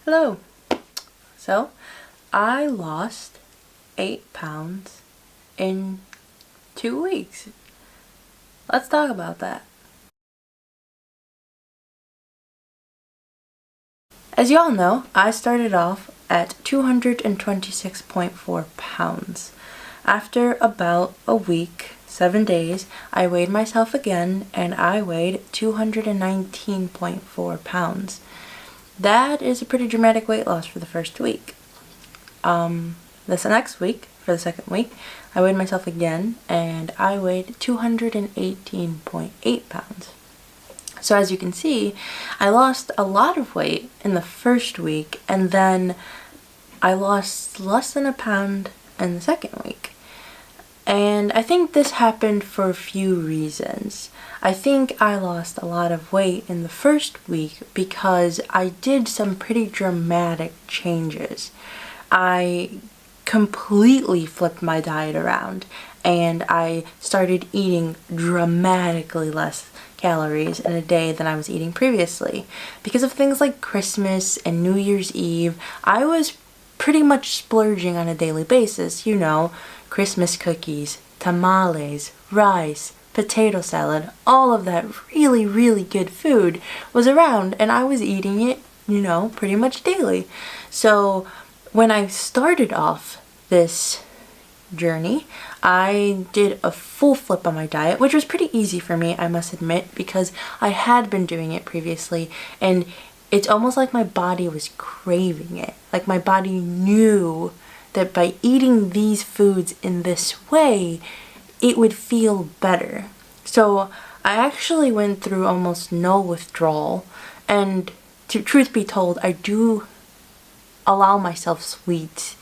Hello. So, I lost 8 pounds in 2 weeks. Let's talk about that. As you all know, I started off at 226.4 pounds. After about a week, 7 days, I weighed myself again and I weighed 219.4 pounds. That is a pretty dramatic weight loss for the first week. This next week, for the second week, I weighed myself again and I weighed 218.8 pounds. So as you can see, I lost a lot of weight in the first week and then I lost less than a pound in the second week. And I think this happened for a few reasons. I think I lost a lot of weight in the first week because I did some pretty dramatic changes. I completely flipped my diet around and I started eating dramatically less calories in a day than I was eating previously. Because of things like Christmas and New Year's Eve, I was pretty much splurging on a daily basis, Christmas cookies, tamales, rice, potato salad, all of that really, really good food was around and I was eating it, pretty much daily. So when I started off this journey, I did a full flip on my diet, which was pretty easy for me, I must admit, because I had been doing it previously and it's almost like my body was craving it. Like my body knew that by eating these foods in this way, it would feel better. So I actually went through almost no withdrawal, and truth be told, I do allow myself sweets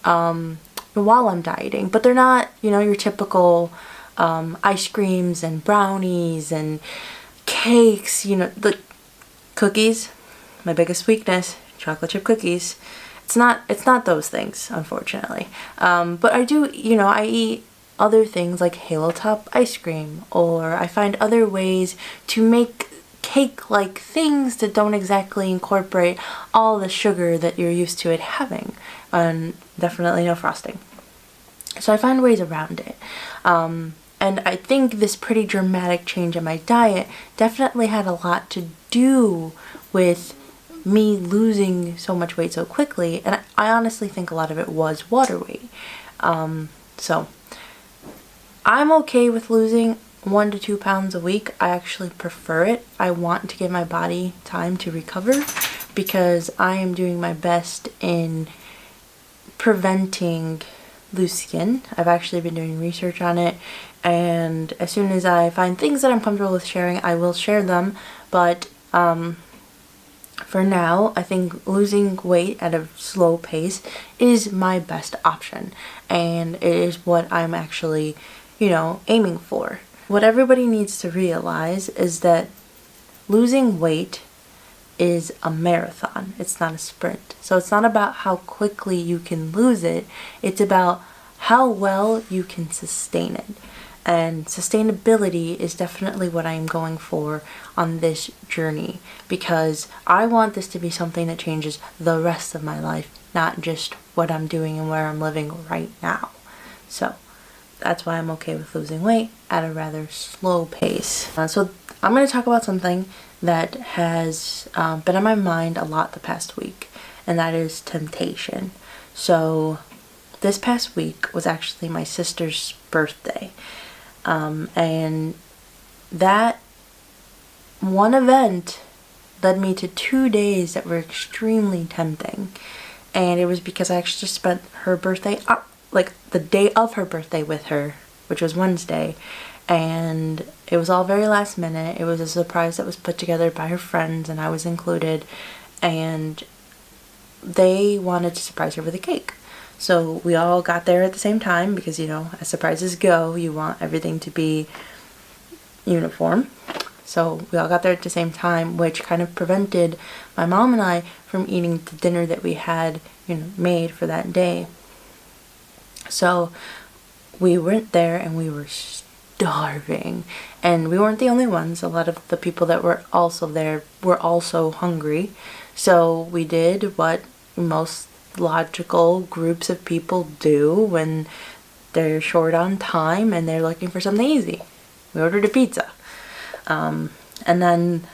while I'm dieting, but they're not, your typical ice creams and brownies and cakes, the cookies, my biggest weakness, chocolate chip cookies. It's not those things, unfortunately. But I do, I eat other things like Halo Top ice cream, or I find other ways to make cake-like things that don't exactly incorporate all the sugar that you're used to it having, and definitely no frosting. So I find ways around it. And I think this pretty dramatic change in my diet definitely had a lot to do with me losing so much weight so quickly, and I honestly think a lot of it was water weight. So I'm okay with losing 1 to 2 pounds a week. I actually prefer it. I want to give my body time to recover because I am doing my best in preventing loose skin. I've actually been doing research on it, and as soon as I find things that I'm comfortable with sharing, I will share them. But for now, I think losing weight at a slow pace is my best option, and it is what I'm actually, aiming for. What everybody needs to realize is that losing weight is a marathon. It's not a sprint. So it's not about how quickly you can lose it. It's about how well you can sustain it. And sustainability is definitely what I'm going for on this journey, because I want this to be something that changes the rest of my life, not just what I'm doing and where I'm living right now. So that's why I'm okay with losing weight at a rather slow pace. So I'm going to talk about something that has been on my mind a lot the past week, and that is temptation. So this past week was actually my sister's birthday. And that one event led me to 2 days that were extremely tempting. And it was because I actually spent her birthday, like the day of her birthday with her, which was Wednesday. And it was all very last minute. It was a surprise that was put together by her friends, and I was included. And they wanted to surprise her with a cake. So we all got there at the same time because, as surprises go, you want everything to be uniform. So we all got there at the same time, which kind of prevented my mom and I from eating the dinner that we had, made for that day. So we went there and we were starving. And we weren't the only ones. A lot of the people that were also there were also hungry. So we did what most logical groups of people do when they're short on time and they're looking for something easy. We ordered a pizza. And then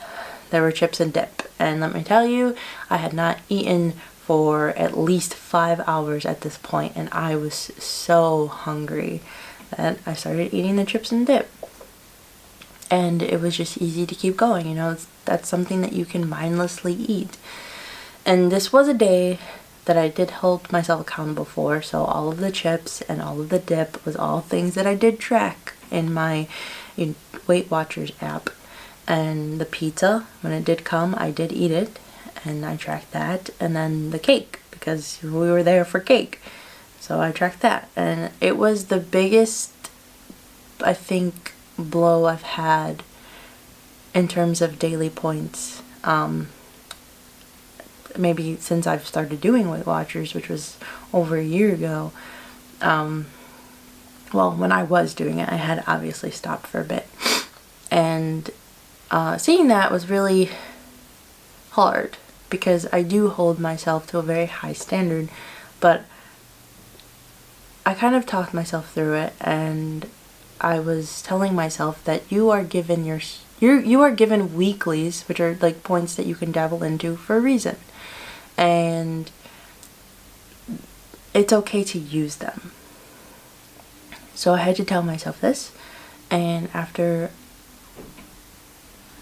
there were chips and dip. And let me tell you, I had not eaten for at least 5 hours at this point, and I was so hungry that I started eating the chips and dip. And it was just easy to keep going, you know, that's something that you can mindlessly eat. And this was a day that I did hold myself accountable for, so all of the chips and all of the dip was all things that I did track in my Weight Watchers app. And the pizza, when it did come, I did eat it, and I tracked that. And then the cake, because we were there for cake, so I tracked that. And it was the biggest, I think, blow I've had in terms of daily points, maybe since I've started doing Weight Watchers, which was over a year ago. Well, when I was doing it, I had obviously stopped for a bit, and seeing that was really hard because I do hold myself to a very high standard, but I kind of talked myself through it, and I was telling myself that you are given you are given weeklies, which are like points that you can dabble into for a reason, and it's okay to use them. So I had to tell myself this, and after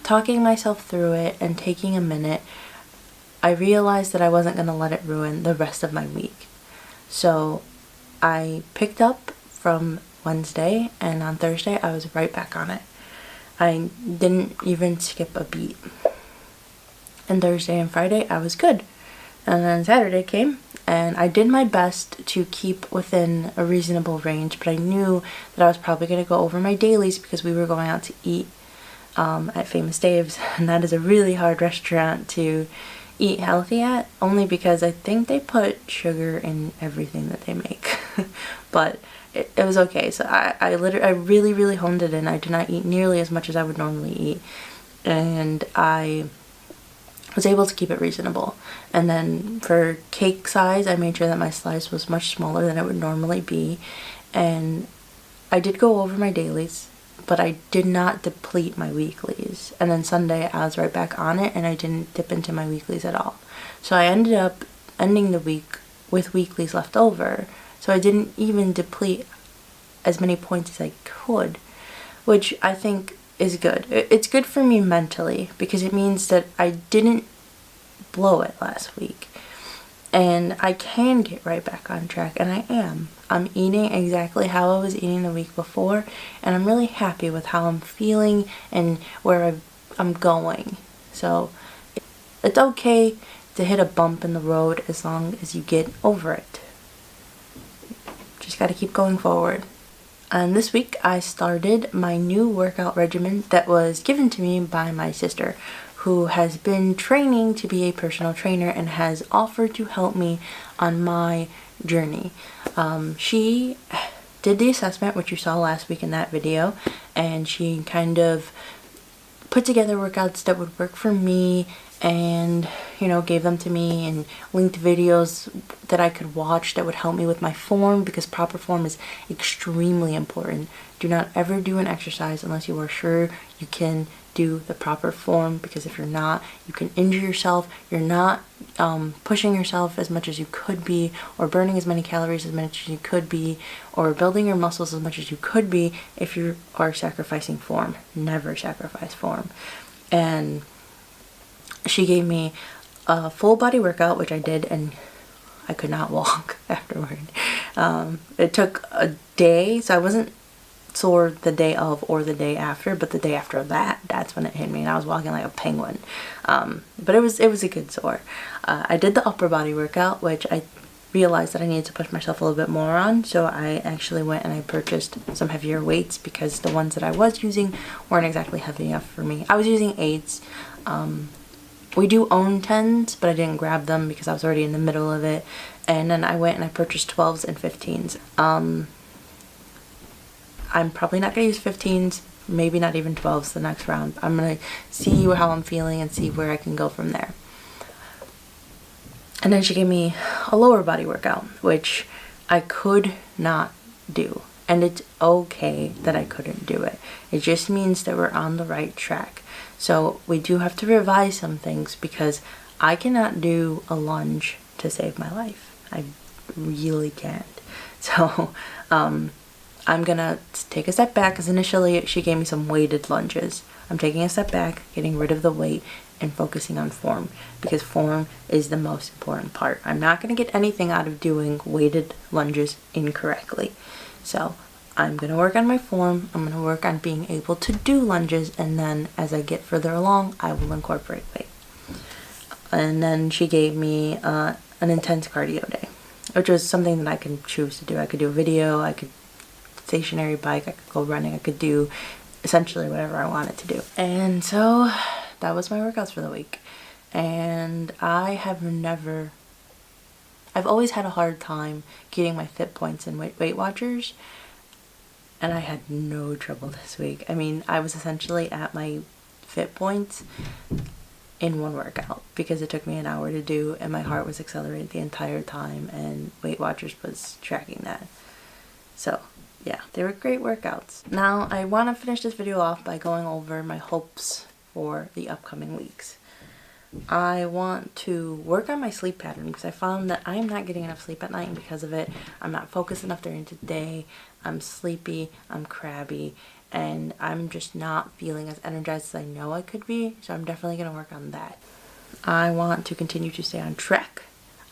talking myself through it and taking a minute, I realized that I wasn't going to let it ruin the rest of my week. So I picked up from Wednesday, and on Thursday I was right back on it. I didn't even skip a beat. And Thursday and Friday I was good. And then Saturday came, and I did my best to keep within a reasonable range, but I knew that I was probably going to go over my dailies because we were going out to eat at Famous Dave's, and that is a really hard restaurant to eat healthy at, only because I think they put sugar in everything that they make. But it was okay. So I really honed it in. I did not eat nearly as much as I would normally eat, and I was able to keep it reasonable. And then for cake size, I made sure that my slice was much smaller than it would normally be, and I did go over my dailies, but I did not deplete my weeklies. And then Sunday I was right back on it, and I didn't dip into my weeklies at all. So I ended up ending the week with weeklies left over, so I didn't even deplete as many points as I could, which I think is good. It's good for me mentally because it means that I didn't blow it last week, and I can get right back on track, and I am. I'm eating exactly how I was eating the week before, and I'm really happy with how I'm feeling and where I'm going. So it's okay to hit a bump in the road as long as you get over it. Just gotta keep going forward. And this week I started my new workout regimen that was given to me by my sister, who has been training to be a personal trainer and has offered to help me on my journey. She did the assessment, which you saw last week in that video, and she kind of put together workouts that would work for me, and gave them to me and linked videos that I could watch that would help me with my form, because proper form is extremely important. Do not ever do an exercise unless you are sure you can do the proper form, because if you're not, you can injure yourself. You're not pushing yourself as much as you could be, or burning as many calories as much as you could be, or building your muscles as much as you could be if you are sacrificing form. Never sacrifice form. And she gave me a full body workout, which I did, and I could not walk afterward. It took a day, so I wasn't sore the day of or the day after, but the day after that's when it hit me, and I was walking like a penguin. But it was a good sore. I did the upper body workout, which I realized that I needed to push myself a little bit more on, so I actually went and I purchased some heavier weights, because the ones that I was using weren't exactly heavy enough for me. I was using 8s. We do own 10s, but I didn't grab them because I was already in the middle of it. And then I went and I purchased 12s and 15s. I'm probably not going to use 15s, maybe not even 12s the next round. I'm going to see how I'm feeling and see where I can go from there. And then she gave me a lower body workout, which I could not do. And it's okay that I couldn't do it. It just means that we're on the right track. So we do have to revise some things because I cannot do a lunge to save my life. I really can't. So I'm gonna take a step back, because initially she gave me some weighted lunges. I'm taking a step back, getting rid of the weight, and focusing on form, because form is the most important part. I'm not going to get anything out of doing weighted lunges incorrectly. So I'm going to work on my form, I'm going to work on being able to do lunges, and then as I get further along, I will incorporate weight. And then she gave me an intense cardio day, which was something that I can choose to do. I could do a video, I could stationary bike, I could go running, I could do essentially whatever I wanted to do. And so that was my workouts for the week. And I've always had a hard time getting my fit points in Weight Watchers, and I had no trouble this week. I mean, I was essentially at my fit points in one workout because it took me an hour to do, and my heart was accelerated the entire time, and Weight Watchers was tracking that. So yeah, they were great workouts. Now I want to finish this video off by going over my hopes for the upcoming weeks. I want to work on my sleep pattern because I found that I am not getting enough sleep at night, and because of it, I'm not focused enough during the day. I'm sleepy, I'm crabby, and I'm just not feeling as energized as I know I could be, so I'm definitely going to work on that. I want to continue to stay on track.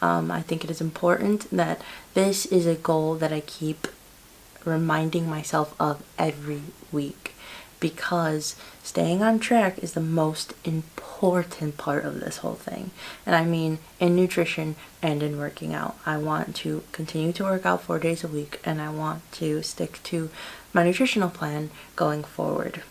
I think it is important that this is a goal that I keep reminding myself of every week, because staying on track is the most important part of this whole thing. And I mean in nutrition and in working out. I want to continue to work out 4 days a week, and I want to stick to my nutritional plan going forward,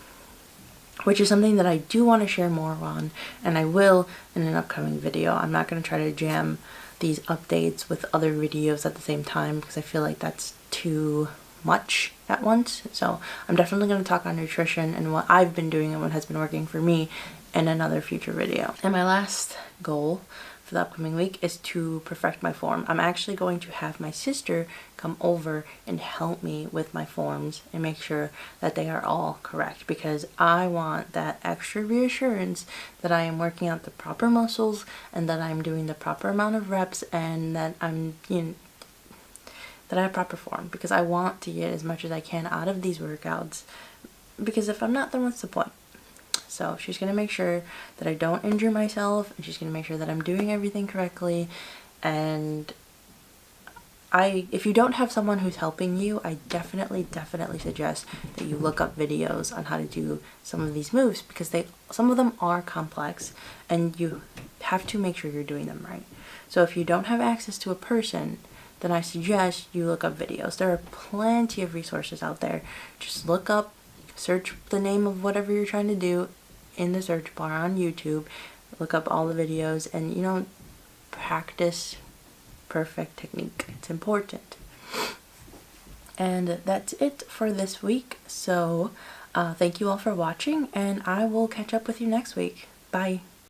which is something that I do want to share more on, and I will in an upcoming video. I'm not going to try to jam these updates with other videos at the same time because I feel like that's too much at once. So I'm definitely going to talk on nutrition and what I've been doing and what has been working for me in another future video. And my last goal for the upcoming week is to perfect my form. I'm actually going to have my sister come over and help me with my forms and make sure that they are all correct, because I want that extra reassurance that I am working out the proper muscles and that I'm doing the proper amount of reps, and that I'm, that I have proper form, because I want to get as much as I can out of these workouts, because if I'm not, then what's the point? So she's going to make sure that I don't injure myself, and she's going to make sure that I'm doing everything correctly. And if you don't have someone who's helping you, I definitely suggest that you look up videos on how to do some of these moves, because some of them are complex and you have to make sure you're doing them right. So if you don't have access to a person, then I suggest you look up videos. There are plenty of resources out there. Just look up, search the name of whatever you're trying to do in the search bar on YouTube, look up all the videos, and practice perfect technique. It's important. And that's it for this week. So thank you all for watching, and I will catch up with you next week. Bye.